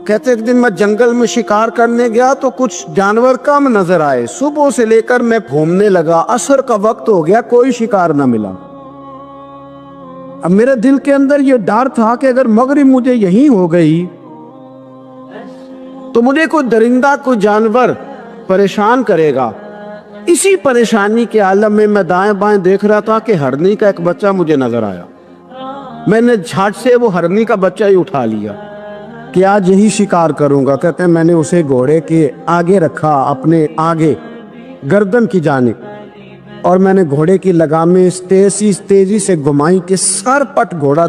کہتے ایک دن میں جنگل میں شکار کرنے گیا تو کچھ جانور کم نظر آئے، صبح سے لے کر میں گھومنے لگا، عصر کا وقت ہو گیا، کوئی شکار نہ ملا۔ اب میرے دل کے اندر یہ ڈر تھا کہ اگر مغرب مجھے یہیں ہو گئی تو مجھے کوئی درندہ کوئی جانور پریشان کرے گا۔ اسی پریشانی کے عالم میں میں دائیں بائیں دیکھ رہا تھا کہ ہرنی کا ایک بچہ مجھے نظر آیا۔ میں نے جھٹ سے وہ ہرنی کا بچہ ہی اٹھا لیا کہ آج یہی شکار کروں گا۔ کہتے ہیں میں نے اسے گھوڑے کے آگے رکھا، اپنے آگے گردن کی جانب، اور میں نے گھوڑے کی لگامیں تیزی سے گھمائی کہ سر پٹ گھوڑا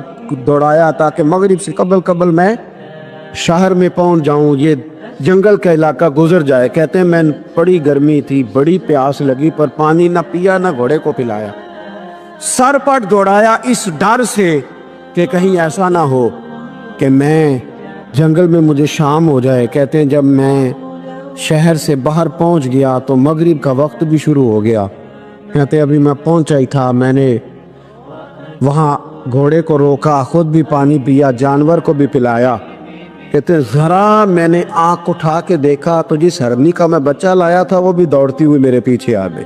دوڑایا تاکہ مغرب سے قبل میں شہر میں پہنچ جاؤں، یہ جنگل کا علاقہ گزر جائے۔ کہتے ہیں میں بڑی گرمی تھی، بڑی پیاس لگی، پر پانی نہ پیا نہ گھوڑے کو پلایا، سر پٹ دوڑایا اس ڈر سے کہ کہیں ایسا نہ ہو کہ میں جنگل میں مجھے شام ہو جائے۔ کہتے ہیں جب میں شہر سے باہر پہنچ گیا تو مغرب کا وقت بھی شروع ہو گیا۔ کہتے ہیں ابھی میں پہنچا ہی تھا، میں نے وہاں گھوڑے کو روکا، خود بھی پانی پیا، جانور کو بھی پلایا۔ کہتے ہیں ذرا میں نے آنکھ اٹھا کے دیکھا تو جس ہرنی کا میں بچہ لایا تھا وہ بھی دوڑتی ہوئی میرے پیچھے آ گئی۔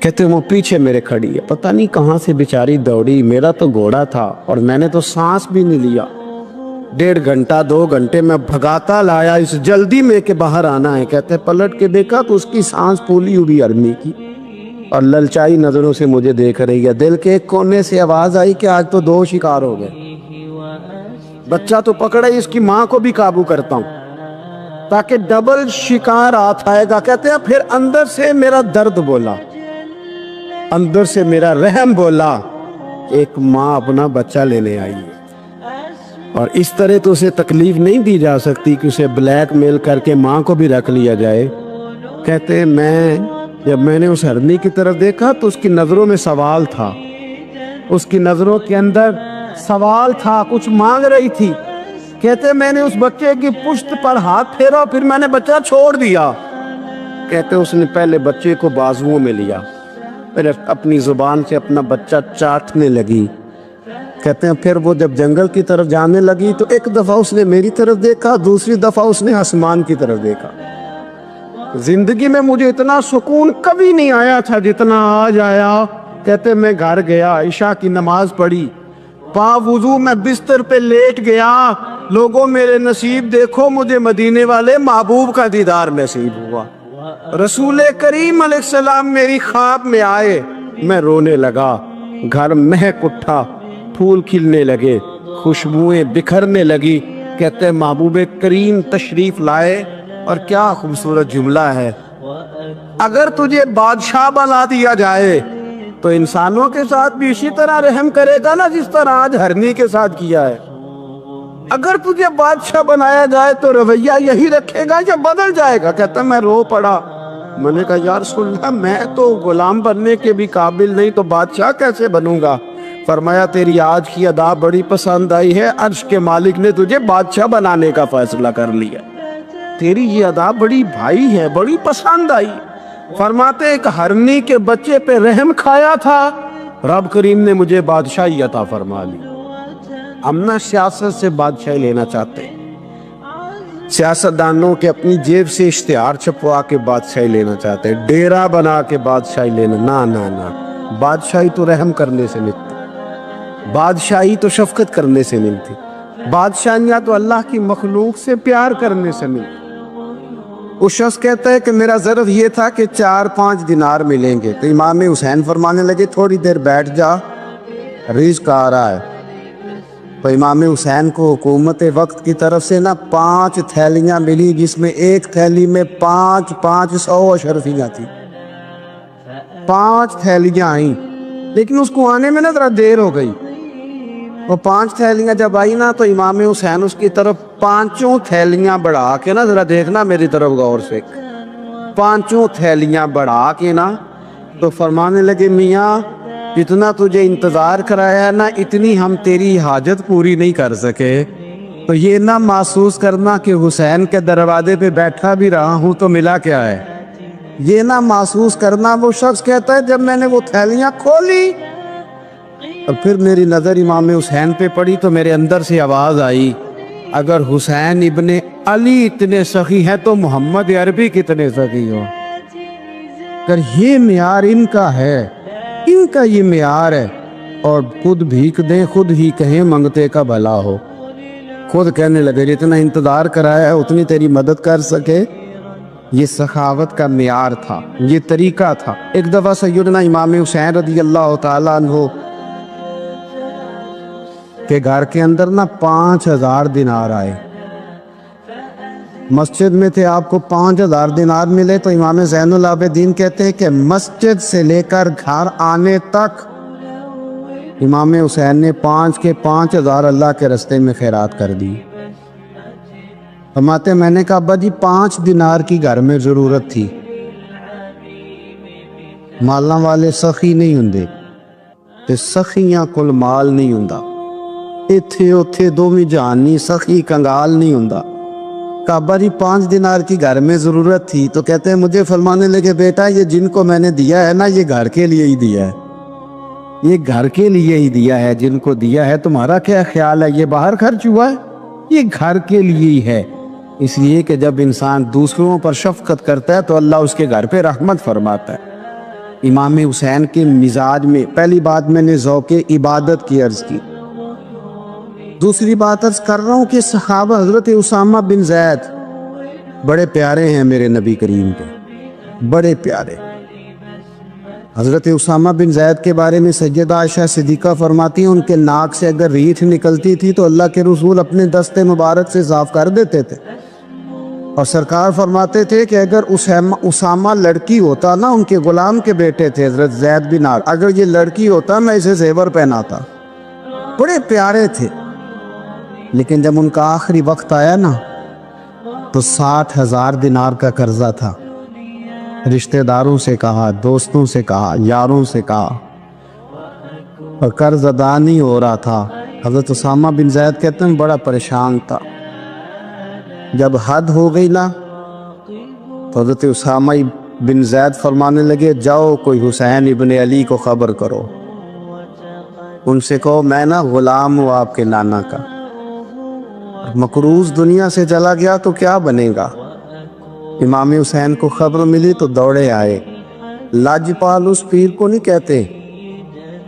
کہتے ہیں وہ پیچھے میرے کھڑی ہے، پتہ نہیں کہاں سے بیچاری دوڑی، میرا تو گھوڑا تھا اور میں نے تو سانس بھی نہیں لیا۔ 1.5 گھنٹہ 2 گھنٹے میں بھگاتا لایا اس جلدی میں کہ باہر آنا ہے۔ کہتے ہیں پلٹ کے دیکھا تو اس کی سانس پھولی ہوئی ہرنی کی اور للچائی نظروں سے مجھے دیکھ رہی ہے۔ دل کے ایک کونے سے آواز آئی کہ آج تو 2 شکار ہو گئے، بچہ تو پکڑا ہی، اس کی ماں کو بھی قابو کرتا ہوں تاکہ ڈبل شکار آئے گا۔ کہتے ہیں پھر اندر سے میرا درد بولا، اندر سے میرا رحم بولا، ایک ماں اپنا بچہ لینے آئی ہے اور اس طرح تو اسے تکلیف نہیں دی جا سکتی کہ اسے بلیک میل کر کے ماں کو بھی رکھ لیا جائے۔ کہتے ہیں جب میں نے اس ہرنی کی طرف دیکھا تو اس کی نظروں میں سوال تھا، اس کی نظروں کے اندر سوال تھا، کچھ مانگ رہی تھی۔ کہتے میں نے اس بچے کی پشت پر ہاتھ پھیرا، پھر میں نے بچہ چھوڑ دیا۔ کہتے اس نے پہلے بچے کو بازوؤں میں لیا، پھر اپنی زبان سے اپنا بچہ چاٹنے لگی۔ کہتے ہیں پھر وہ جب جنگل کی طرف جانے لگی تو ایک دفعہ اس نے میری طرف دیکھا، دوسری دفعہ اس نے آسمان کی طرف دیکھا۔ زندگی میں مجھے اتنا سکون کبھی نہیں آیا تھا جتنا آج آیا۔ کہتے میں گھر گیا، عشاء کی نماز پڑھی، پا وضو میں بستر پہ لیٹ گیا، لوگوں میرے نصیب دیکھو، مجھے مدینے والے محبوب کا دیدار نصیب ہوا۔ رسول کریم علیہ السلام میری خواب میں آئے، میں رونے لگا، گھر مہک اٹھا، پھول کھلنے لگے، خوشبوئیں بکھرنے لگی۔ کہتے محبوب کریم تشریف لائے، اور کیا خوبصورت جملہ ہے، اگر تجھے بادشاہ بنا دیا جائے تو انسانوں کے ساتھ بھی اسی طرح رحم کرے گا نا جس طرح آج ہرنی کے ساتھ کیا ہے۔ اگر تجھے بادشاہ بنایا جائے تو رویہ یہی رکھے گا یا بدل جائے گا؟ کہتا میں رو پڑا، میں نے کہا یا رسول اللہ میں تو غلام بننے کے بھی قابل نہیں، تو بادشاہ کیسے بنوں گا؟ فرمایا تیری آج کی ادا بڑی پسند آئی ہے، عرش کے مالک نے تجھے بادشاہ بنانے کا فیصلہ کر لیا، تیری یہ ادا بڑی بھائی ہے، بڑی پسند آئی۔ فرماتے ایک ہرنی کے بچے پہ رحم کھایا تھا، رب کریم نے مجھے بادشاہی عطا فرما لی۔ ہم نہ سیاست سے بادشاہی لینا چاہتے، سیاستدانوں کے اپنی جیب سے اشتہار چھپوا کے بادشاہی لینا چاہتے، ڈیرا بنا کے بادشاہی لینا، نہ بادشاہی تو رحم کرنے سے ملتی، بادشاہی تو شفقت کرنے سے ملتی، بادشاہیاں تو اللہ کی مخلوق سے پیار کرنے سے ملتی۔ اس شخص کہتا ہے کہ میرا ظرف یہ تھا کہ 4-5 دینار ملیں گے، تو امام حسین فرمانے لگے تھوڑی دیر بیٹھ جا، رزق آ رہا ہے۔ تو امام حسین کو حکومت وقت کی طرف سے 5 تھیلیاں ملی، جس میں ایک تھیلی میں 500 اشرفیاں تھی، 5 تھیلیاں آئیں، لیکن اس کو آنے میں ذرا دیر ہو گئی۔ وہ 5 تھیلیاں جب آئی تو امام حسین اس کی طرف 5 تھیلیاں بڑھا کے ذرا دیکھنا میری طرف غور سے، 5 تھیلیاں بڑھا کے تو فرمانے لگے میاں جتنا تجھے انتظار کرایا ہے اتنی ہم تیری حاجت پوری نہیں کر سکے، تو یہ نہ محسوس کرنا کہ حسین کے دروازے پہ بیٹھا بھی رہا ہوں تو ملا کیا ہے، یہ نہ محسوس کرنا۔ وہ شخص کہتا ہے جب میں نے وہ تھیلیاں کھولی اور پھر میری نظر امام حسین پہ پڑی تو میرے اندر سے آواز آئی، اگر حسین ابن علی اتنے سخی ہیں تو محمد عربی کتنے سخی ہو. اگر یہ معیار ان کا ہے، ان کا یہ معیار ہے، اور خود بھیک دیں، خود ہی کہیں منگتے کا بھلا ہو، خود کہنے لگے جتنا انتظار کرایا ہے اتنی تیری مدد کر سکے. یہ سخاوت کا معیار تھا، یہ طریقہ تھا. ایک دفعہ سیدنا امام حسین رضی اللہ تعالیٰ عنہ کے گھر کے اندر 5000 دینار آئے. مسجد میں تھے، آپ کو 5000 دینار ملے تو امام زین العابدین کہتے ہیں کہ مسجد سے لے کر گھر آنے تک امام حسین نے 5 کے 5000 اللہ کے رستے میں خیرات کر دی. فرماتے میں نے کہا ابا جی 5 دینار کی گھر میں ضرورت تھی. مالاں والے سخی نہیں ہوندے تے سخیاں کل مال نہیں ہوندا. ایتھے اوتھے دوویں جہان نہیں، سخی کنگال نہیں ہوندا. کہا ابا جی 5 دینار کی گھر میں ضرورت تھی. تو کہتے ہیں مجھے فرمانے لگے بیٹا یہ جن کو میں نے دیا ہے نا یہ گھر کے لیے ہی دیا ہے، یہ گھر کے لیے ہی دیا ہے. جن کو دیا ہے تمہارا کیا خیال ہے یہ باہر خرچ ہوا ہے؟ یہ گھر کے لیے ہی ہے. اس لیے کہ جب انسان دوسروں پر شفقت کرتا ہے تو اللہ اس کے گھر پہ رحمت فرماتا ہے. امام حسین کے مزاج میں پہلی بات میں نے ذوق عبادت کی عرض کی. دوسری بات عرض کر رہا ہوں کہ صحابہ حضرت اسامہ بن زید بڑے پیارے ہیں میرے نبی کریم کے، بڑے پیارے. حضرت اسامہ بن زید کے بارے میں سیدہ عائشہ صدیقہ فرماتی ہیں ان کے ناک سے اگر ریٹھ نکلتی تھی تو اللہ کے رسول اپنے دست مبارک سے صاف کر دیتے تھے. اور سرکار فرماتے تھے کہ اگر اسامہ لڑکی ہوتا نا، ان کے غلام کے بیٹے تھے حضرت زید بن عامر، اگر یہ لڑکی ہوتا میں اسے زیور پہناتا. بڑے پیارے تھے. لیکن جب ان کا آخری وقت آیا نا تو 60,000 دینار کا قرضہ تھا. رشتہ داروں سے کہا، دوستوں سے کہا، یاروں سے کہا، اور قرض ادا نہیں ہو رہا تھا. حضرت اسامہ بن زید کہتے ہیں بڑا پریشان تھا. جب حد ہو گئی نا تو حضرت اسامہ بن زید فرمانے لگے جاؤ کوئی حسین ابن علی کو خبر کرو، ان سے کہو میں نا غلام ہوں آپ کے نانا کا، مقروض دنیا سے چلا گیا تو کیا بنے گا. امام حسین کو خبر ملی تو دوڑے آئے. لاجپال اس پیر کو نہیں کہتے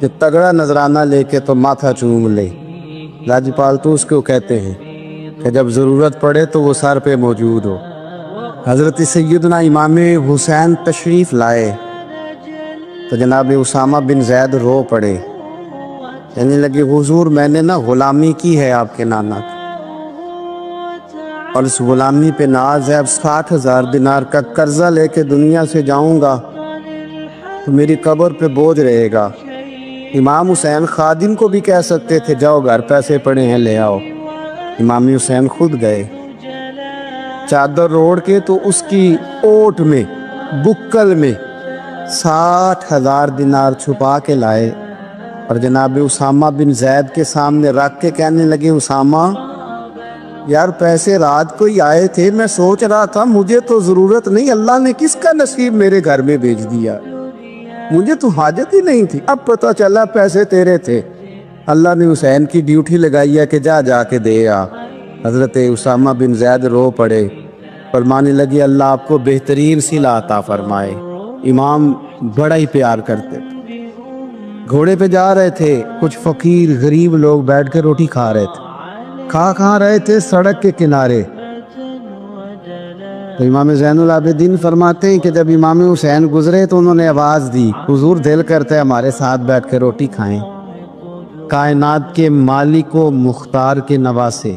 کہ تگڑا نذرانہ لے کے تو ماتھا چوم لے. لاجپال تو اس کو کہتے ہیں کہ جب ضرورت پڑے تو وہ سر پہ موجود ہو. حضرت سیدنا امام حسین تشریف لائے تو جناب اسامہ بن زید رو پڑے، کہنے لگے حضور میں نے نا غلامی کی ہے آپ کے نانا کی، اور اس غلامی پہ ناز ہے. اب 60,000 دینار کا قرضہ لے کے دنیا سے جاؤں گا تو میری قبر پہ بوجھ رہے گا. امام حسین خادم کو بھی کہہ سکتے تھے جاؤ گھر پیسے پڑے ہیں لے آؤ. امام حسین خود گئے، چادر روڑ کے تو اس کی اوٹ میں بکل میں 60,000 دینار چھپا کے لائے اور جناب اسامہ بن زید کے سامنے رکھ کے کہنے لگے اسامہ یار پیسے رات کو ہی آئے تھے، میں سوچ رہا تھا مجھے تو ضرورت نہیں، اللہ نے کس کا نصیب میرے گھر میں بھیج دیا، مجھے تو حاجت ہی نہیں تھی، اب پتہ چلا پیسے تیرے تھے، اللہ نے حسین کی ڈیوٹی لگائی ہے کہ جا کے دے آ. حضرت اسامہ بن زید رو پڑے، فرمانے لگے اللہ آپ کو بہترین صلہ عطا فرمائے. امام بڑا ہی پیار کرتے تھے. گھوڑے پہ جا رہے تھے، کچھ فقیر غریب لوگ بیٹھ کے روٹی کھا رہے تھے، کھا رہے تھے سڑک کے کنارے. تو امام زین العابدین فرماتے ہیں کہ جب امام حسین گزرے تو انہوں نے آواز دی حضور دل کرتا ہے ہمارے ساتھ بیٹھ کے روٹی کھائیں. کائنات کے مالک و مختار کے نواسے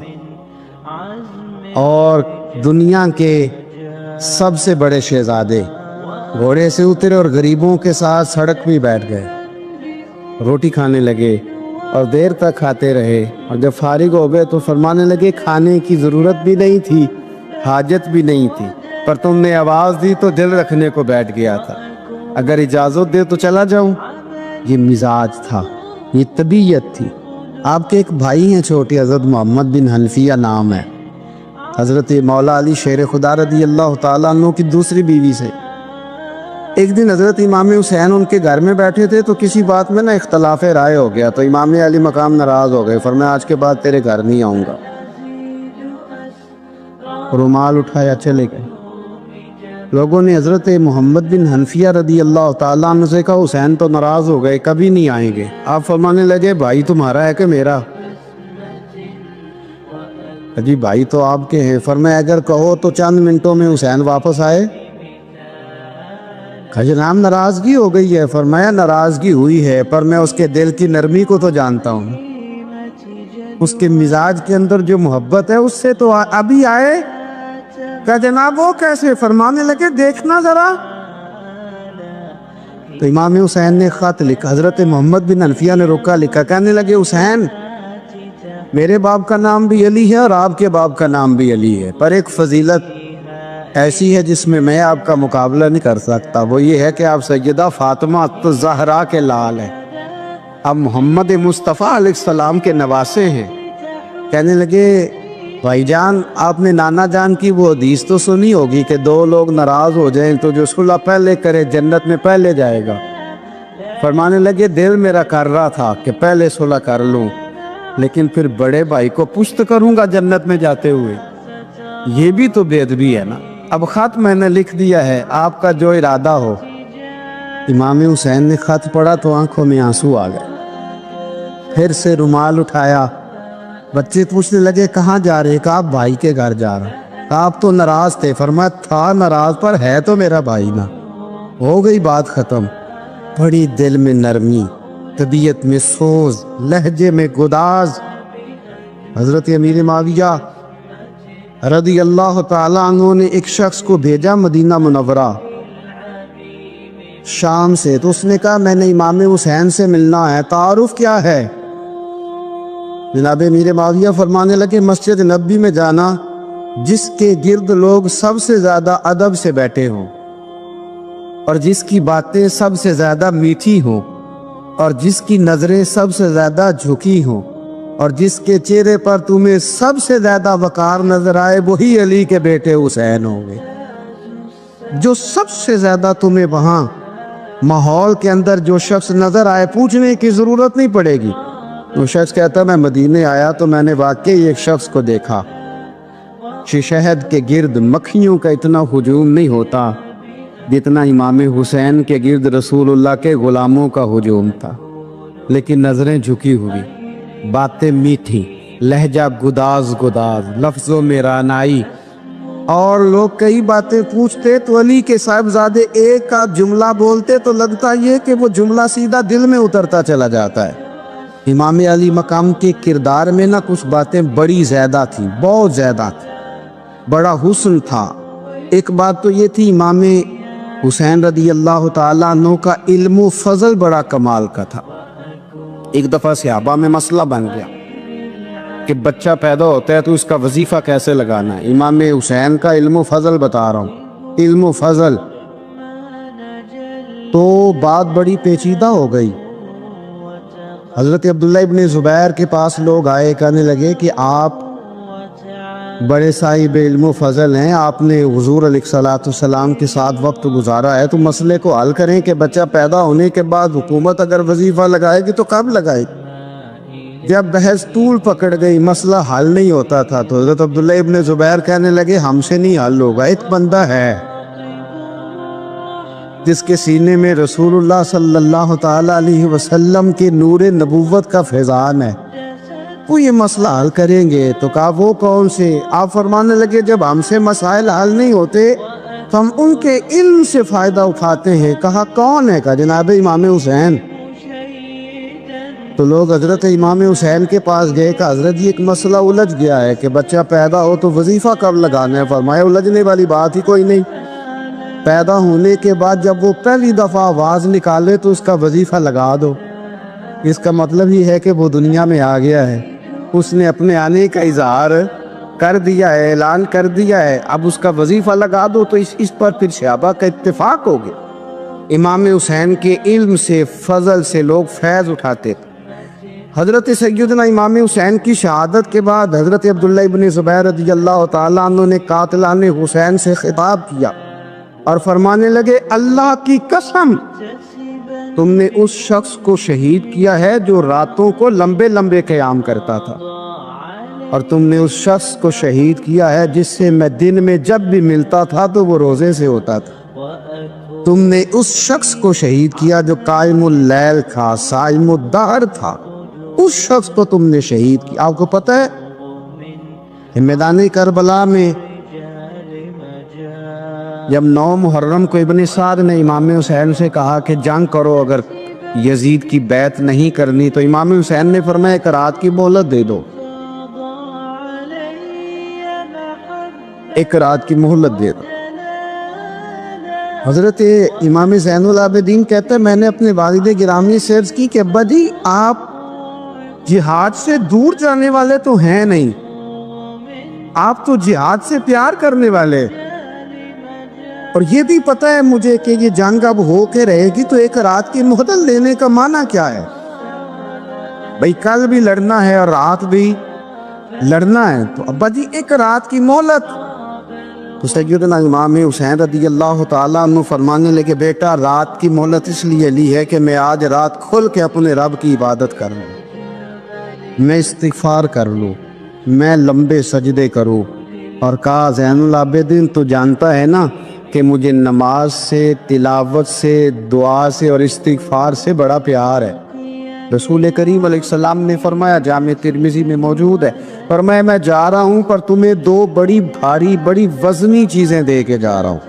اور دنیا کے سب سے بڑے شہزادے گھوڑے سے اترے اور غریبوں کے ساتھ سڑک پہ بیٹھ گئے، روٹی کھانے لگے اور دیر تک کھاتے رہے. اور جب فارغ ہو گئے تو فرمانے لگے کھانے کی ضرورت بھی نہیں تھی، حاجت بھی نہیں تھی، پر تم نے آواز دی تو دل رکھنے کو بیٹھ گیا تھا، اگر اجازت دے تو چلا جاؤں. یہ مزاج تھا، یہ طبیعت تھی. آپ کے ایک بھائی ہیں چھوٹے حضرت محمد بن حنفیہ نام ہے، حضرت مولا علی شیر خدا رضی اللہ تعالیٰ عنہ کی دوسری بیوی سے. ایک دن حضرت امام حسین ان کے گھر میں بیٹھے تھے تو کسی بات میں نا اختلاف رائے ہو گیا، تو امام علی مقام ناراض ہو گئے، فرمایا آج کے بعد تیرے گھر نہیں آؤں گا. رومال اٹھایا چلے گئے۔ لوگوں نے حضرت محمد بن حنفیہ رضی اللہ تعالیٰ عنہ سے کہا حسین تو ناراض ہو گئے، کبھی نہیں آئیں گے۔ آپ فرمانے لگے بھائی تمہارا ہے کہ میرا؟ جی بھائی تو آپ کے ہیں۔ فرمایا اگر کہو تو چند منٹوں میں حسین واپس آئے۔ جناب ناراضگی ہو گئی ہے۔ فرمایا ناراضگی ہوئی ہے پر میں اس کے دل کی نرمی کو تو جانتا ہوں، اس کے مزاج کے اندر جو محبت ہے اس سے تو ابھی آئے۔ کہا جناب وہ کیسے؟ فرمانے لگے دیکھنا ذرا۔ تو امام حسین نے خط لکھا، حضرت محمد بن حنفیہ نے روکا، لکھا، کہنے لگے حسین میرے باپ کا نام بھی علی ہے اور آپ کے باپ کا نام بھی علی ہے، پر ایک فضیلت ایسی ہے جس میں آپ کا مقابلہ نہیں کر سکتا، وہ یہ ہے کہ آپ سیدہ فاطمہ الزہرا کے لال ہیں، اب محمد مصطفیٰ علیہ السلام کے نواسے ہیں۔ کہنے لگے بھائی جان آپ نے نانا جان کی وہ حدیث تو سنی ہوگی کہ دو لوگ ناراض ہو جائیں تو جو صلح پہلے کرے جنت میں پہلے جائے گا۔ فرمانے لگے دل میرا کر رہا تھا کہ پہلے صلح کر لوں، لیکن پھر بڑے بھائی کو پشت کروں گا جنت میں جاتے ہوئے، یہ بھی تو بے ادبی ہے نا۔ اب خط میں نے لکھ دیا ہے، آپ کا جو ارادہ ہو۔ امام حسین نے خط پڑھا تو آنکھوں میں آنسو آ گئے، پھر سے رومال اٹھایا۔ بچے پوچھنے لگے کہاں جا رہے؟ کہا بھائی کے گھر جا رہا۔ کہا آپ تو ناراض تھے؟ فرمایا تھا ناراض پر ہے تو میرا بھائی نا۔ ہو گئی بات ختم۔ بڑی دل میں نرمی، طبیعت میں سوز، لہجے میں گداز۔ حضرت امیر معاویہ رضی اللہ تعالیٰ عنہ نے ایک شخص کو بھیجا مدینہ منورہ شام سے، تو اس نے کہا میں نے امام حسین سے ملنا ہے، تعارف کیا ہے؟ جناب امیر معاویہ فرمانے لگے مسجد نبوی میں جانا جس کے گرد لوگ سب سے زیادہ ادب سے بیٹھے ہوں اور جس کی باتیں سب سے زیادہ میٹھی ہوں اور جس کی نظریں سب سے زیادہ جھکی ہوں اور جس کے چہرے پر تمہیں سب سے زیادہ وقار نظر آئے وہی علی کے بیٹے حسین ہوں گے۔ جو سب سے زیادہ تمہیں وہاں ماحول کے اندر جو شخص نظر آئے پوچھنے کی ضرورت نہیں پڑے گی۔ وہ شخص کہتا میں مدینے آیا تو میں نے واقعی ایک شخص کو دیکھا، شہد کے گرد مکھیوں کا اتنا ہجوم نہیں ہوتا جتنا امام حسین کے گرد رسول اللہ کے غلاموں کا ہجوم تھا، لیکن نظریں جھکی ہوئی، باتیں میٹھی، لہجہ گداز گداز، لفظوں میں رعنائی، اور لوگ کئی باتیں پوچھتے تو علی کے صاحبزادے ایک کا جملہ بولتے تو لگتا یہ کہ وہ جملہ سیدھا دل میں اترتا چلا جاتا ہے۔ امام علی مقام کے کردار میں نہ کچھ باتیں بڑی زیادہ تھیں، بہت زیادہ تھیں، بڑا حسن تھا۔ ایک بات تو یہ تھی امام حسین رضی اللہ تعالیٰ عنہ کا علم و فضل بڑا کمال کا تھا۔ ایک دفعہ صحابہ میں مسئلہ بن گیا کہ بچہ پیدا ہوتا ہے تو اس کا وظیفہ کیسے لگانا ہے۔ امام حسین کا علم و فضل بتا رہا ہوں، علم و فضل، تو بات بڑی پیچیدہ ہو گئی۔ حضرت عبداللہ ابن زبیر کے پاس لوگ آئے، کہنے لگے کہ آپ بڑے صاحب علم و فضل ہیں، آپ نے حضور علیہ السلام کے ساتھ وقت گزارا ہے، تو مسئلے کو حل کریں کہ بچہ پیدا ہونے کے بعد حکومت اگر وظیفہ لگائے گی تو کب لگائے گی؟ جب بحث طول پکڑ گئی، مسئلہ حل نہیں ہوتا تھا، تو حضرت عبداللہ ابن زبیر کہنے لگے ہم سے نہیں حل ہوگا، ایک بندہ ہے جس کے سینے میں رسول اللہ صلی اللہ تعالیٰ علیہ وسلم کے نور نبوت کا فیضان ہے، وہ یہ مسئلہ حل کریں گے۔ تو کہا وہ کون سے؟ آپ فرمانے لگے جب ہم سے مسائل حل نہیں ہوتے تو ہم ان کے علم سے فائدہ اٹھاتے ہیں۔ کہا کون ہے؟ کہا جناب امام حسین۔ تو لوگ حضرت امام حسین کے پاس گئے کہ حضرت یہ ایک مسئلہ الجھ گیا ہے کہ بچہ پیدا ہو تو وظیفہ کب لگانا ہے؟ فرمایا الجھنے والی بات ہی کوئی نہیں، پیدا ہونے کے بعد جب وہ پہلی دفعہ آواز نکالے تو اس کا وظیفہ لگا دو۔ اس کا مطلب یہ ہے کہ وہ دنیا میں آ گیا ہے، اس نے اپنے آنے کا اظہار کر دیا ہے، اعلان کر دیا ہے، اب اس کا وظیفہ لگا دو۔ تو اس پر پھر صحابہ کا اتفاق ہو گیا۔ امام حسین کے علم سے، فضل سے لوگ فیض اٹھاتے تھے۔ حضرت سیدنا امام حسین کی شہادت کے بعد حضرت عبداللہ ابن زبیر رضی اللہ تعالیٰ عنہ نے قاتلان حسین سے خطاب کیا اور فرمانے لگے اللہ کی قسم تم نے اس شخص کو شہید کیا ہے جو راتوں کو لمبے لمبے قیام کرتا تھا، اور تم نے اس شخص کو شہید کیا ہے جس سے میں دن میں جب بھی ملتا تھا تو وہ روزے سے ہوتا تھا۔ تم نے اس شخص کو شہید کیا جو قائم اللیل تھا، صائم الدہر تھا، اس شخص کو تم نے شہید کیا۔ آپ کو پتہ ہے کہ میدان کربلا میں جب 9 محرم کو ابن سعد نے امام حسین سے کہا کہ جنگ کرو، اگر یزید کی بیعت نہیں کرنی تو امام حسین نے فرمایا ایک رات کی مہلت دے دو، ایک رات کی مہلت دے دو۔ حضرت امام زین العابدین کہتے ہیں میں نے اپنے والد گرامی سے عرض کی کہ ابا جی آپ جہاد سے دور جانے والے تو ہیں نہیں، آپ تو جہاد سے پیار کرنے والے، اور یہ بھی پتہ ہے مجھے کہ یہ جنگ اب ہو کے رہے گی، تو ایک رات کی مہلت لینے کا معنی کیا ہے؟ بھئی کل بھی لڑنا ہے اور رات بھی لڑنا ہے، تو ابا جی ایک رات کی مہلت۔ تو سیدنا امام حسین رضی اللہ تعالیٰ عنہ فرمانے لگے بیٹا رات کی مہلت اس لیے لی ہے کہ میں آج رات کھل کے اپنے رب کی عبادت کر لوں، میں استغفار کر لوں، میں لمبے سجدے کروں۔ اور کہا زین العابدین تو جانتا ہے نا کہ مجھے نماز سے، تلاوت سے، دعا سے اور استغفار سے بڑا پیار ہے۔ رسول کریم علیہ السلام نے فرمایا، جامع ترمذی میں موجود ہے، فرمایا میں جا رہا ہوں پر تمہیں 2 بڑی بھاری بڑی وزنی چیزیں دے کے جا رہا ہوں۔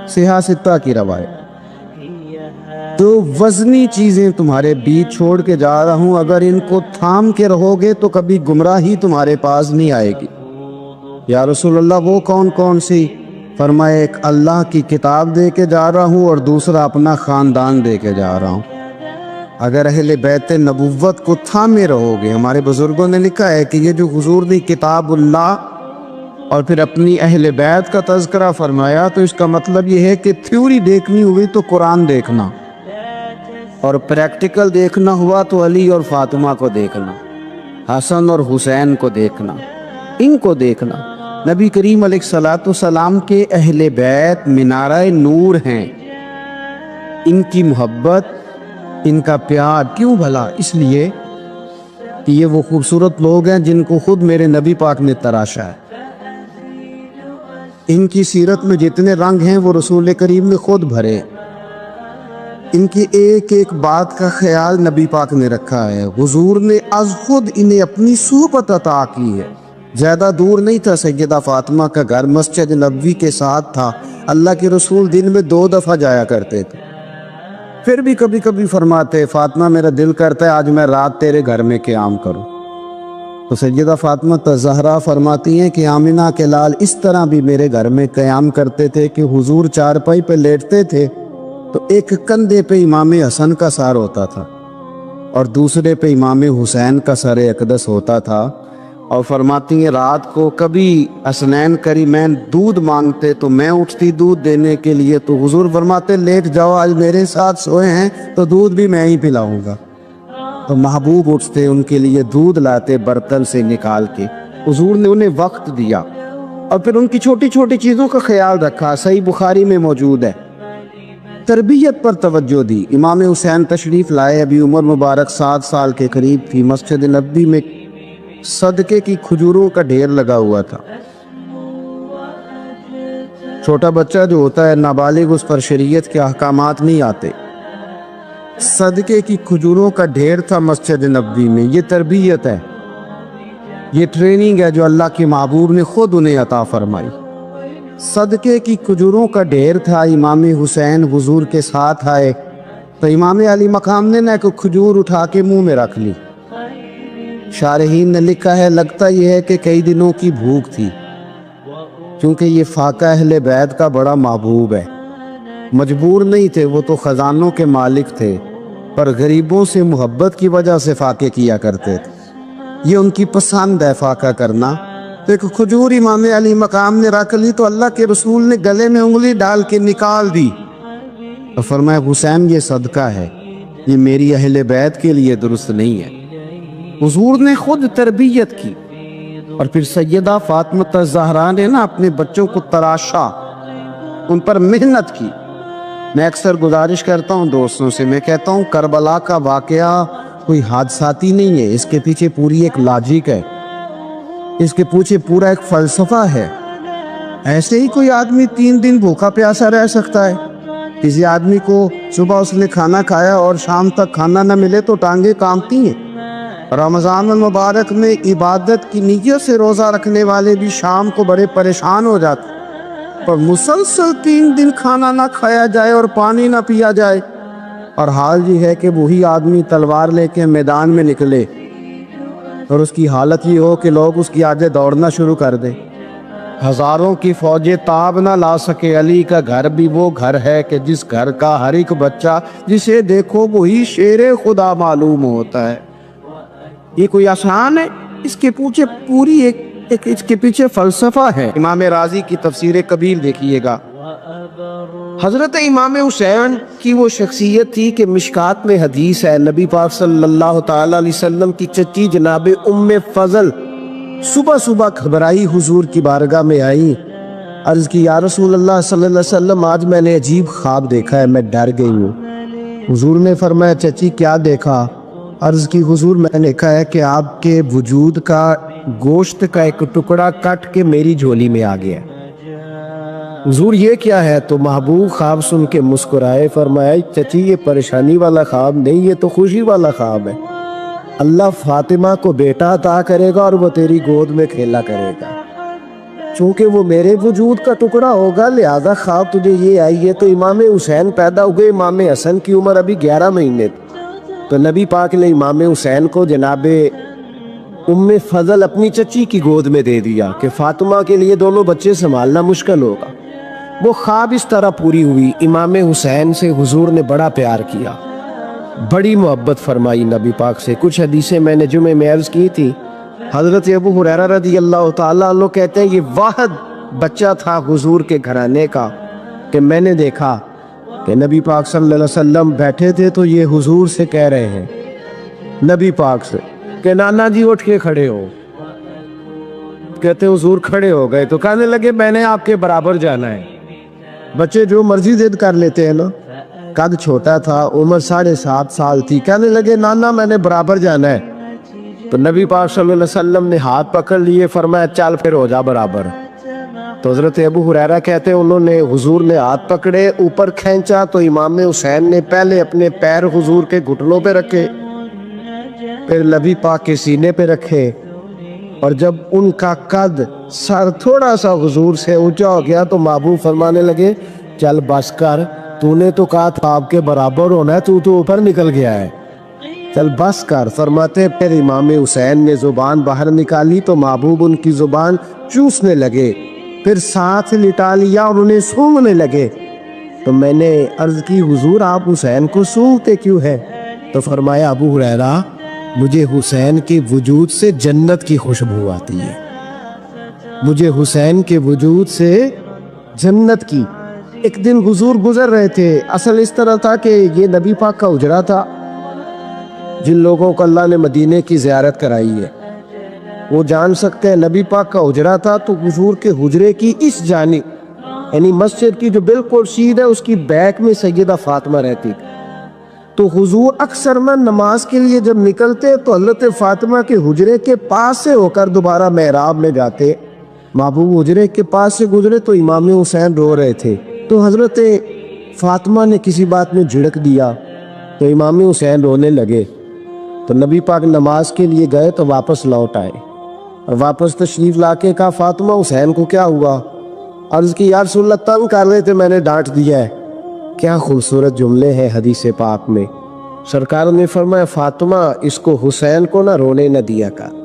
صحیح 6 کی روایت، 2 وزنی چیزیں تمہارے بیچ چھوڑ کے جا رہا ہوں، اگر ان کو تھام کے رہو گے تو کبھی گمراہی تمہارے پاس نہیں آئے گی۔ یا رسول اللہ وہ کون کون سی؟ فرمایا ایک اللہ کی کتاب دے کے جا رہا ہوں اور دوسرا اپنا خاندان دے کے جا رہا ہوں۔ اگر اہل بیت نبوت کو تھامے رہو گے، ہمارے بزرگوں نے لکھا ہے کہ یہ جو حضور نے کتاب اللہ اور پھر اپنی اہل بیت کا تذکرہ فرمایا تو اس کا مطلب یہ ہے کہ تھیوری دیکھنی ہوئی تو قرآن دیکھنا، اور پریکٹیکل دیکھنا ہوا تو علی اور فاطمہ کو دیکھنا، حسن اور حسین کو دیکھنا، ان کو دیکھنا۔ نبی کریم علیہ السلام کے اہل بیت منارہ نور ہیں، ان کی محبت، ان کا پیار کیوں بھلا؟ اس لیے کہ یہ وہ خوبصورت لوگ ہیں جن کو خود میرے نبی پاک نے تراشا ہے۔ ان کی سیرت میں جتنے رنگ ہیں وہ رسول کریم نے خود بھرے، ان کی ایک ایک بات کا خیال نبی پاک نے رکھا ہے، حضور نے از خود انہیں اپنی صحبت عطا کی ہے۔ زیادہ دور نہیں تھا سیدہ فاطمہ کا گھر، مسجد نبوی کے ساتھ تھا، اللہ کے رسول دن میں 2 دفعہ جایا کرتے تھے، پھر بھی کبھی کبھی فرماتے فاطمہ میرا دل کرتا ہے آج میں رات تیرے گھر میں قیام کروں۔ تو سیدہ فاطمہ زہرا فرماتی ہیں کہ آمنہ کے لال اس طرح بھی میرے گھر میں قیام کرتے تھے کہ حضور چارپائی پہ لیٹتے تھے تو ایک کندھے پہ امام حسن کا سر ہوتا تھا اور دوسرے پہ امام حسین کا سر اقدس ہوتا تھا، اور فرماتی ہیں رات کو کبھی حسنین کریمین دودھ مانگتے تو میں اٹھتی دودھ دینے کے لیے، تو حضور فرماتے لیٹ جاؤ آج میرے ساتھ سوئے ہیں تو دودھ بھی میں ہی پلاؤں گا، تو محبوب اٹھتے ان کے لیے دودھ لاتے برتن سے نکال کے، حضور نے انہیں وقت دیا اور پھر ان کی چھوٹی چھوٹی چیزوں کا خیال رکھا۔ صحیح بخاری میں موجود ہے، تربیت پر توجہ دی۔ امام حسین تشریف لائے، ابھی عمر مبارک 7 سال کے قریب تھی، مسجد نبوی میں صدقے کی کھجوروں کا ڈھیر لگا ہوا تھا۔ چھوٹا بچہ جو ہوتا ہے نابالغ، اس پر شریعت کے احکامات نہیں آتے، صدقے کی کھجوروں کا ڈھیر تھا مسجد نبوی میں۔ یہ تربیت ہے، یہ ٹریننگ ہے جو اللہ کے محبوب نے خود انہیں عطا فرمائی۔ صدقے کی کھجوروں کا ڈھیر تھا، امام حسین حضور کے ساتھ آئے تو امام علی مقام نے نہ ایک کھجور اٹھا کے منہ میں رکھ لی۔ شارحین نے لکھا ہے لگتا یہ ہے کہ کئی دنوں کی بھوک تھی، کیونکہ یہ فاقہ اہل بیت کا بڑا محبوب ہے، مجبور نہیں تھے، وہ تو خزانوں کے مالک تھے، پر غریبوں سے محبت کی وجہ سے فاقے کیا کرتے تھے، یہ ان کی پسند ہے فاقہ کرنا۔ تو ایک کھجور امام علی مقام نے رکھ لی تو اللہ کے رسول نے گلے میں انگلی ڈال کے نکال دی اور فرمایا حسین یہ صدقہ ہے، یہ میری اہل بیت کے لیے درست نہیں ہے۔ حضور نے خود تربیت کی، اور پھر سیدہ فاطمہ زہرا نے نا اپنے بچوں کو تراشا، ان پر محنت کی۔ میں اکثر گزارش کرتا ہوں دوستوں سے، میں کہتا ہوں کربلا کا واقعہ کوئی حادثاتی نہیں ہے، اس کے پیچھے پوری ایک لاجک ہے۔ اس کے پیچھے پورا ایک فلسفہ ہے۔ ایسے ہی کوئی آدمی 3 دن بھوکا پیاسا رہ سکتا ہے؟ کسی آدمی کو صبح اس نے کھانا کھایا اور شام تک کھانا نہ ملے تو ٹانگیں کانپتی ہیں۔ رمضان المبارک میں عبادت کی نیت سے روزہ رکھنے والے بھی شام کو بڑے پریشان ہو جاتے ہیں، پر مسلسل 3 دن کھانا نہ کھایا جائے اور پانی نہ پیا جائے، اور حال یہ ہے کہ وہی آدمی تلوار لے کے میدان میں نکلے اور اس کی حالت یہ ہو کہ لوگ اس کی آگے دوڑنا شروع کر دیں۔ ہزاروں کی فوجیں تاب نہ لا سکے، علی کا گھر بھی وہ گھر ہے کہ جس گھر کا ہر ایک بچہ جسے دیکھو وہی شیر خدا معلوم ہوتا ہے۔ یہ کوئی آسان ہے؟ اس کے پیچھے پوری اس کے پیچھے فلسفہ ہے۔ امام راضی کی تفسیر کبیر دیکھیے گا۔ حضرت امام حسین کی وہ شخصیت تھی کہ مشکات میں حدیث ہے، نبی پاک صلی اللہ تعالی علیہ وسلم کی چچی جناب ام فضل صبح صبح گھبرائی حضور کی بارگاہ میں آئی، عرض کی یا رسول اللہ صلی اللہ علیہ وسلم آج میں نے عجیب خواب دیکھا ہے، میں ڈر گئی ہوں۔ حضور نے فرمایا چچی کیا دیکھا؟ عرض کی حضور میں نے دیکھا ہے کہ آپ کے وجود کا گوشت کا ایک ٹکڑا کٹ کے میری جھولی میں آ گیا۔ حضور یہ کیا ہے؟ تو محبوب خواب سن کے مسکرائے، فرمایا چچی یہ پریشانی والا خواب نہیں، یہ تو خوشی والا خواب ہے۔ اللہ فاطمہ کو بیٹا عطا کرے گا اور وہ تیری گود میں کھیلا کرے گا، چونکہ وہ میرے وجود کا ٹکڑا ہوگا لہذا خواب تجھے یہ آئی ہے۔ تو امام حسین پیدا ہوئے، امام حسن کی عمر ابھی 11 مہینے تھی، تو نبی پاک نے امام حسین کو جناب ام فضل اپنی چچی کی گود میں دے دیا کہ فاطمہ کے لیے دونوں بچے سنبھالنا مشکل ہوگا۔ وہ خواب اس طرح پوری ہوئی۔ امام حسین سے حضور نے بڑا پیار کیا، بڑی محبت فرمائی نبی پاک سے۔ کچھ حدیثیں میں نے جمعے میں عرض کی تھی، حضرت ابو ہریرہ رضی اللہ تعالیٰ عنہ کہتے ہیں یہ واحد بچہ تھا حضور کے گھرانے کا کہ میں نے دیکھا کہ نبی پاک صلی اللہ علیہ وسلم بیٹھے تھے تو یہ حضور سے کہہ رہے ہیں، نبی پاک سے کہ نانا جی اٹھ کے کھڑے ہو۔ کہتے حضور کھڑے ہو گئے تو کہنے لگے میں نے آپ کے برابر جانا ہے۔ بچے جو مرضی ضد کر لیتے ہیں نا، قد چھوٹا تھا، عمر 7.5 سال تھی، کہنے لگے نانا میں نے برابر جانا ہے۔ تو نبی پاک صلی اللہ علیہ وسلم نے ہاتھ پکڑ لیے، فرمایا چل پھر ہو جا برابر۔ تو حضرت ابو ہریرہ کہتے ہیں انہوں نے حضور نے ہاتھ پکڑے، اوپر کھینچا تو امام حسین نے پہلے اپنے پیر حضور کے گھٹنوں پہ رکھے، پھر نبی پاک کے سینے پہ رکھے، اور جب ان کا قد سر تھوڑا سا حضور سے اونچا ہو گیا تو محبوب فرمانے لگے چل بس کر، تو نے تو کہا تھا آپ کے برابر ہونا ہے، تو اوپر نکل گیا ہے، چل بس کر۔ فرماتے پھر امام حسین نے زبان باہر نکالی تو محبوب ان کی زبان چوسنے لگے، پھر ساتھ لٹا لیا اور انہیں سونگھنے لگے۔ تو میں نے عرض کی حضور آپ حسین کو سونگھتے کیوں ہے؟ تو فرمایا ابو ہریرہ مجھے حسین کے وجود سے جنت کی خوشبو آتی ہے، مجھے حسین کے وجود سے جنت کی۔ ایک دن حضور گزر رہے تھے، اصل اس طرح تھا کہ یہ نبی پاک کا حجرہ تھا، جن لوگوں کو اللہ نے مدینے کی زیارت کرائی ہے وہ جان سکتے ہیں نبی پاک کا حجرہ تھا۔ تو حضور کے حجرے کی اس جانب یعنی مسجد کی جو بالکل سیدھ ہے اس کی بیک میں سیدہ فاطمہ رہتی تھی، تو حضور اکثر میں نماز کے لیے جب نکلتے تو حضرت فاطمہ کے حجرے کے پاس سے ہو کر دوبارہ محراب میں جاتے۔ محبوب حجرے کے پاس سے گزرے تو امام حسین رو رہے تھے، تو حضرت فاطمہ نے کسی بات میں جھڑک دیا تو امام حسین رونے لگے۔ تو نبی پاک نماز کے لیے گئے تو واپس لوٹ آئے اور واپس تشریف لا کے کہا فاطمہ حسین کو کیا ہوا؟ عرض کی یا رسول اللہ تنگ کر رہے تھے میں نے ڈانٹ دیا ہے۔ کیا خوبصورت جملے ہیں حدیث پاک میں۔ سرکار نے فرمایا فاطمہ اس کو حسین کو نہ رونے نہ دیا کر،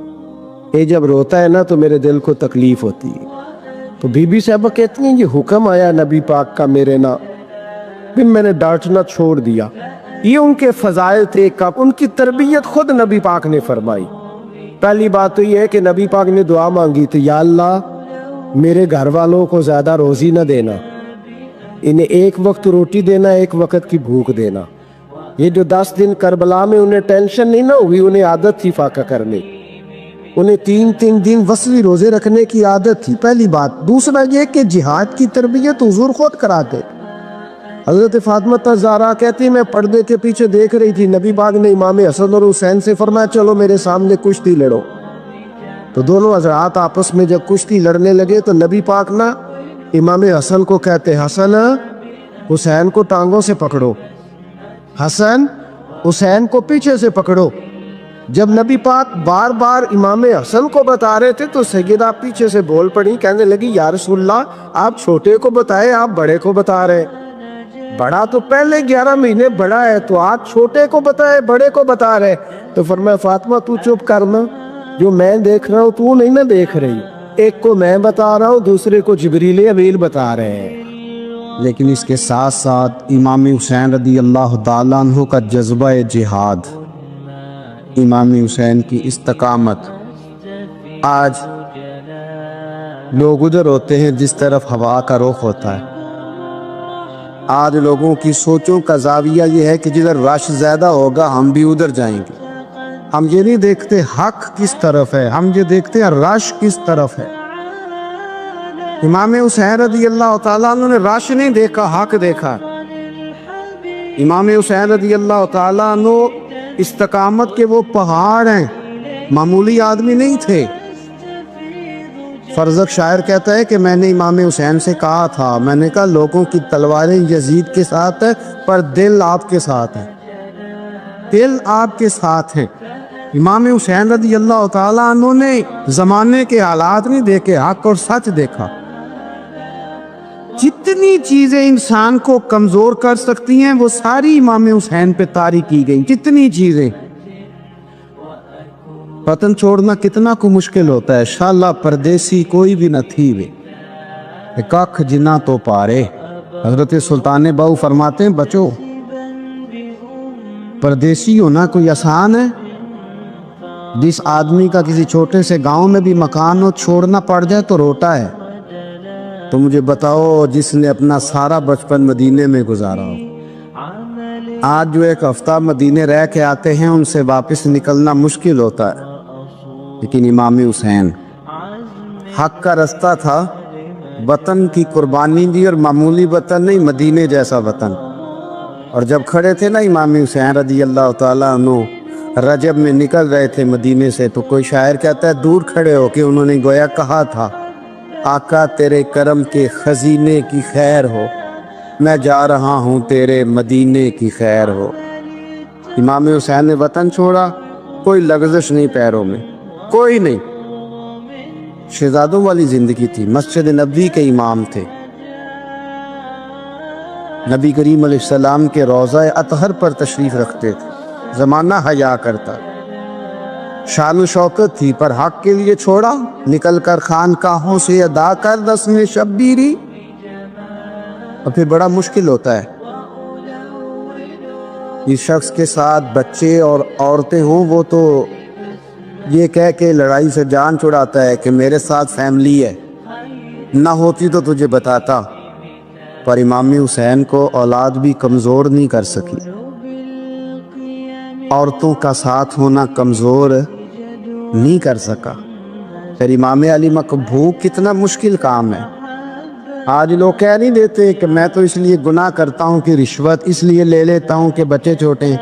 یہ جب روتا ہے نا تو میرے دل کو تکلیف ہوتی ہے۔ تو بی بی صاحبہ کہتی ہیں یہ حکم آیا نبی پاک کا میرے نا، پھر میں نے ڈانٹنا چھوڑ دیا۔ یہ ان کے فضائل تھے، ان کی تربیت خود نبی پاک نے فرمائی۔ پہلی بات تو یہ ہے کہ نبی پاک نے دعا مانگی تھی یا اللہ میرے گھر والوں کو زیادہ روزی نہ دینا، انہیں ایک وقت روٹی دینا، ایک وقت کی بھوک دینا۔ یہ جو 10 دن کربلا میں انہیں ٹینشن نہیں نہ ہوئی، انہیں عادت تھی فاقہ کرنے، انہیں 3 دن وصلی روزے رکھنے کی عادت تھی، پہلی بات۔ دوسرا یہ کہ جہاد کی تربیت حضور خود کراتے۔ حضرت فاطمہ زہرا کہتی میں پردے کے پیچھے دیکھ رہی تھی، نبی پاک نے امام حسن اور حسین سے فرمایا چلو میرے سامنے کشتی لڑو۔ تو دونوں حضرات آپس میں جب کشتی لڑنے لگے تو نبی پاک نا امام حسن کو کہتے حسن حسین کو ٹانگوں سے پکڑو، حسن حسین کو پیچھے سے پکڑو۔ جب نبی پاک بار بار امام حسن کو بتا رہے تھے تو سیدہ پیچھے سے بول پڑی، کہنے لگی یا رسول اللہ آپ چھوٹے کو بتائے، آپ بڑے کو بتا رہے، بڑا تو پہلے 11 مہینے بڑا ہے تو آپ چھوٹے کو بتائے بڑے کو بتا رہے۔ تو فرمایا فاطمہ تو چپ کرنا، جو میں دیکھ رہا ہوں تو نہیں نہ دیکھ رہی، ایک کو میں بتا رہا ہوں دوسرے کو جبریل امین بتا رہے ہیں۔ لیکن اس کے ساتھ ساتھ امام حسین رضی اللہ تعالیٰ عنہ کا جذبہ جہاد، امام حسین کی استقامت، آج لوگ ادھر ہوتے ہیں جس طرف ہوا کا رخ ہوتا ہے۔ آج لوگوں کی سوچوں کا زاویہ یہ ہے کہ جدھر رش زیادہ ہوگا ہم بھی ادھر جائیں گے۔ ہم یہ نہیں دیکھتے حق کس طرف ہے، ہم یہ دیکھتے ہیں رش کس طرف ہے۔ امام حسین رضی اللہ تعالیٰ عنہ نے رش نہیں دیکھا، حق دیکھا۔ امام حسین رضی اللہ تعالیٰ عنہ استقامت کے وہ پہاڑ ہیں، معمولی آدمی نہیں تھے۔ فرزق شاعر کہتا ہے کہ میں نے امام حسین سے کہا تھا، میں نے کہا لوگوں کی تلواریں یزید کے ساتھ ہیں پر دل آپ کے ساتھ ہے، دل آپ کے ساتھ ہیں۔ امام حسین رضی اللہ تعالیٰ عنہ نے زمانے کے حالات نہیں دیکھے، حق اور سچ دیکھا۔ جتنی چیزیں انسان کو کمزور کر سکتی ہیں وہ ساری امام حسین پہ طاری کی گئی، جتنی چیزیں۔ وطن چھوڑنا کتنا کو مشکل ہوتا ہے، شالا پردیسی کوئی بھی نہ تھی وے کخ جنا تو پارے۔ حضرت سلطان باؤ فرماتے ہیں بچو پردیسی ہونا کوئی آسان ہے؟ جس آدمی کا کسی چھوٹے سے گاؤں میں بھی مکان ہو چھوڑنا پڑ جائے تو روتا ہے، تو مجھے بتاؤ جس نے اپنا سارا بچپن مدینے میں گزارا ہو۔ آج جو ایک ہفتہ مدینے رہ کے آتے ہیں ان سے واپس نکلنا مشکل ہوتا ہے، لیکن امام حسین حق کا رستہ تھا، وطن کی قربانی دی، اور معمولی وطن نہیں، مدینے جیسا وطن۔ اور جب کھڑے تھے نا امام حسین رضی اللہ تعالیٰ عنہ رجب میں نکل رہے تھے مدینے سے، تو کوئی شاعر کہتا ہے دور کھڑے ہو کہ انہوں نے گویا کہا تھا آقا تیرے کرم کے خزینے کی خیر ہو، میں جا رہا ہوں تیرے مدینے کی خیر ہو۔ امام حسین نے وطن چھوڑا، کوئی لغزش نہیں پیروں میں، کوئی نہیں۔ شہزادوں والی زندگی تھی، مسجد نبوی کے امام تھے، نبی کریم علیہ السلام کے روضہ اطہر پر تشریف رکھتے تھے، زمانہ حیا کرتا، شان و شوکت تھی، پر حق کے لیے چھوڑا، نکل کر خانقاہوں سے ادا کر رسم شبیری، اور پھر بڑا مشکل ہوتا ہے۔ جس شخص کے ساتھ بچے اور عورتیں ہوں وہ تو یہ کہہ کے لڑائی سے جان چھڑاتا ہے کہ میرے ساتھ فیملی ہے، نہ ہوتی تو تجھے بتاتا، پر امام حسین کو اولاد بھی کمزور نہیں کر سکی، عورتوں کا ساتھ ہونا کمزور نہیں کر سکا۔ پھر امام علی مقبوق کتنا مشکل کام ہے۔ آج لوگ کہہ نہیں دیتے کہ میں تو اس لیے گناہ کرتا ہوں کہ رشوت اس لیے لے لیتا ہوں کہ بچے چھوٹے ہیں۔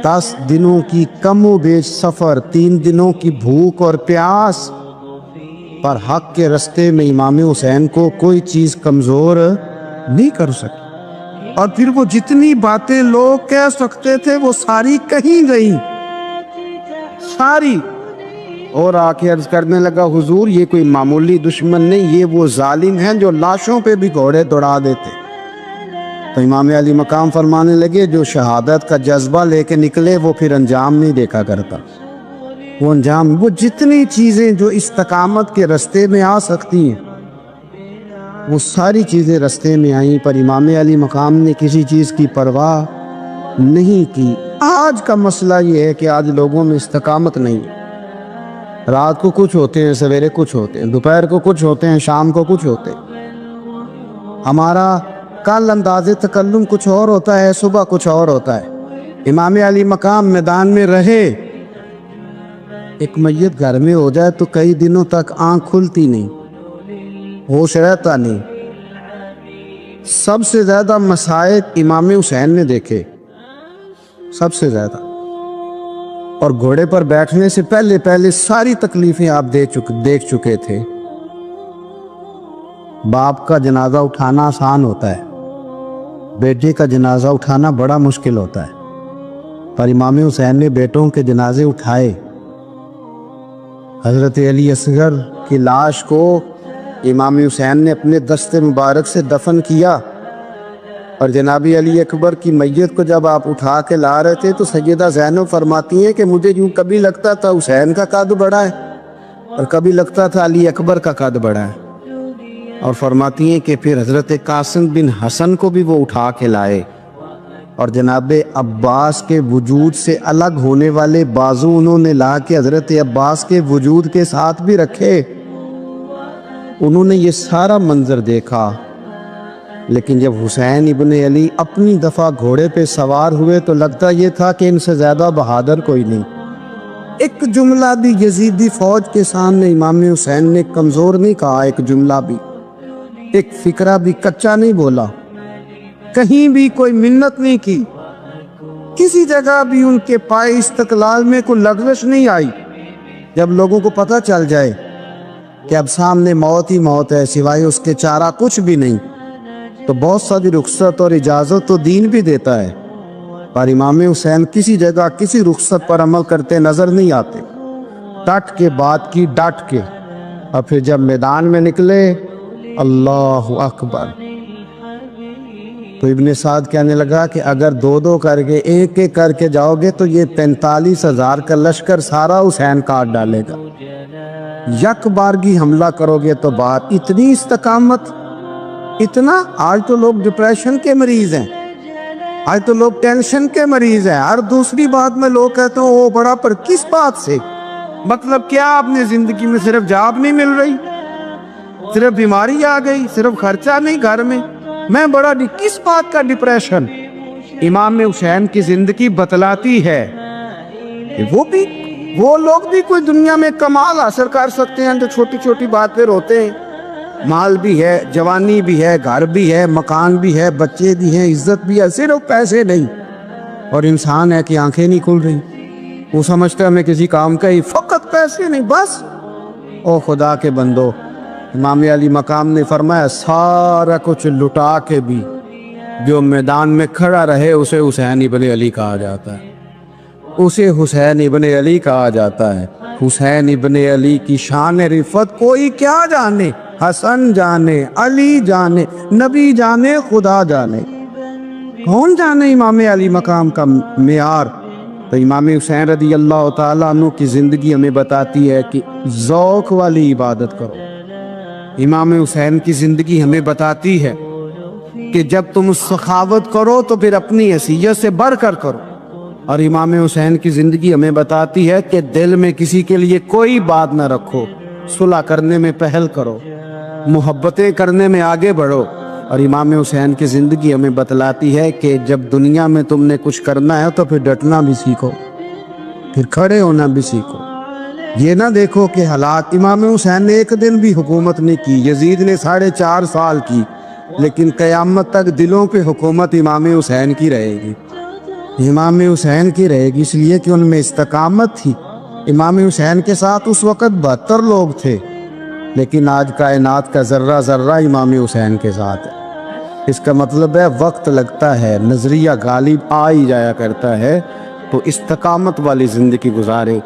10 دنوں کی کم و بیش سفر، 3 دنوں کی بھوک اور پیاس، پر حق کے رستے میں امام حسین کو کوئی چیز کمزور نہیں کر سکی۔ اور پھر وہ جتنی باتیں لوگ کہہ سکتے تھے وہ ساری کہیں گئی، ساری۔ اور آ کے عرض کرنے لگا حضور یہ کوئی معمولی دشمن نہیں، یہ وہ ظالم ہیں جو لاشوں پہ بھی گھوڑے دوڑا دیتے۔ تو امام علی مقام فرمانے لگے جو شہادت کا جذبہ لے کے نکلے وہ پھر انجام نہیں دیکھا کرتا، وہ انجام، وہ جتنی چیزیں جو استقامت کے رستے میں آ سکتی ہیں وہ ساری چیزیں رستے میں آئیں، پر امام علی مقام نے کسی چیز کی پرواہ نہیں کی۔ آج کا مسئلہ یہ ہے کہ آج لوگوں میں استقامت نہیں ہے، رات کو کچھ ہوتے ہیں، سویرے کچھ ہوتے ہیں، دوپہر کو کچھ ہوتے ہیں، شام کو کچھ ہوتے ہیں۔ ہمارا کل انداز تکلم کچھ اور ہوتا ہے، صبح کچھ اور ہوتا ہے۔ امام علی مقام میدان میں رہے، ایک میت گھر میں ہو جائے تو کئی دنوں تک آنکھ کھلتی نہیں، ہوش رہتا نہیں۔ سب سے زیادہ مسائب امام حسین نے دیکھے، سب سے زیادہ۔ اور گھوڑے پر بیٹھنے سے پہلے پہلے ساری تکلیفیں آپ دیکھ چکے تھے۔ باپ کا جنازہ اٹھانا آسان ہوتا ہے، بیٹے کا جنازہ اٹھانا بڑا مشکل ہوتا ہے، پر امام حسین نے بیٹوں کے جنازے اٹھائے۔ حضرت علی اصغر کی لاش کو امام حسین نے اپنے دست مبارک سے دفن کیا، اور جناب علی اکبر کی میت کو جب آپ اٹھا کے لا رہے تھے تو سیدہ زینب فرماتی ہیں کہ مجھے یوں کبھی لگتا تھا حسین کا قد بڑا ہے اور کبھی لگتا تھا علی اکبر کا قد بڑا ہے، اور فرماتی ہیں کہ پھر حضرت قاسم بن حسن کو بھی وہ اٹھا کے لائے، اور جناب عباس کے وجود سے الگ ہونے والے بازو انہوں نے لا کے حضرت عباس کے وجود کے ساتھ بھی رکھے۔ انہوں نے یہ سارا منظر دیکھا، لیکن جب حسین ابن علی اپنی دفعہ گھوڑے پہ سوار ہوئے تو لگتا یہ تھا کہ ان سے زیادہ بہادر کوئی نہیں۔ ایک جملہ بھی یزیدی فوج کے سامنے امام حسین نے کمزور نہیں کہا، ایک جملہ بھی، ایک فکرہ بھی کچا نہیں بولا، کہیں بھی کوئی منت نہیں کی، کسی جگہ بھی ان کے پائے استقلال میں کوئی لغزش نہیں آئی۔ جب لوگوں کو پتہ چل جائے کہ اب سامنے موت ہی موت ہے، سوائے اس کے چارہ کچھ بھی نہیں، تو بہت ساری رخصت اور اجازت تو دین بھی دیتا ہے، پر امام حسین کسی جگہ کسی رخصت پر عمل کرتے نظر نہیں آتے، ڈٹ کے بات کی ڈٹ کے۔ اور پھر جب میدان میں نکلے، اللہ اکبر، تو ابن سعد کہنے لگا کہ اگر دو دو کر کے ایک ایک کر کے جاؤ گے تو یہ 45,000 کا لشکر سارا حسین کاٹ ڈالے گا، یک بارگی حملہ کرو گے تو بات اتنی استقامت، اتنا۔ آج تو لوگ ڈپریشن کے مریض ہیں، آج تو لوگ ٹینشن کے مریض ہیں، ہر دوسری بات میں لوگ کہتے ہیں وہ بڑا، پر کس بات سے؟ مطلب کیا اپنی زندگی میں صرف جاب نہیں مل رہی، صرف بیماری آ گئی، صرف خرچہ نہیں گھر میں بڑا، کس بات کا ڈپریشن؟ امام حسین کی زندگی بتلاتی ہے کہ وہ لوگ بھی کوئی دنیا میں کمال حاصل کر سکتے ہیں جو چھوٹی چھوٹی بات پہ روتے ہیں۔ مال بھی ہے، جوانی بھی ہے، گھر بھی ہے، مکان بھی ہے، بچے بھی ہیں، عزت بھی ہے، صرف پیسے نہیں۔ اور انسان ہے کہ آنکھیں نہیں کھل رہی، وہ سمجھتا ہے ہمیں کسی کام کا ہی، فقط پیسے نہیں بس۔ او خدا کے بندو، امام علی مقام نے فرمایا سارا کچھ لٹا کے بھی جو میدان میں کھڑا رہے اسے حسین ابن علی کہا جاتا ہے، اسے حسین ابن علی کہا جاتا ہے۔ حسین ابن علی کی شان رفت کوئی کیا جانے، حسن جانے، علی جانے، نبی جانے، خدا جانے، کون جانے امام علی مقام کا معیار۔ تو امام حسین رضی اللہ تعالیٰ عنہ کی زندگی ہمیں بتاتی ہے کہ ذوق والی عبادت کرو۔ امام حسین کی زندگی ہمیں بتاتی ہے کہ جب تم سخاوت کرو تو پھر اپنی حیثیت سے بڑھ کر کرو، اور امام حسین کی زندگی ہمیں بتاتی ہے کہ دل میں کسی کے لیے کوئی بات نہ رکھو، صلح کرنے میں پہل کرو، محبتیں کرنے میں آگے بڑھو۔ اور امام حسین کی زندگی ہمیں بتلاتی ہے کہ جب دنیا میں تم نے کچھ کرنا ہے تو پھر ڈٹنا بھی سیکھو، پھر کھڑے ہونا بھی سیکھو۔ یہ نہ دیکھو کہ حالات، امام حسین نے ایک دن بھی حکومت نہیں کی، یزید نے 4.5 سال کی، لیکن قیامت تک دلوں پہ حکومت امام حسین کی رہے گی، امام حسین کی رہے گی، اس لیے کہ ان میں استقامت تھی۔ امام حسین کے ساتھ اس وقت 72 لوگ تھے، لیکن آج کائنات کا ذرہ ذرہ امام حسین کے ساتھ ہے۔ اس کا مطلب ہے وقت لگتا ہے، نظریہ غالب آ ہی جایا کرتا ہے، تو استقامت والی زندگی گزارے۔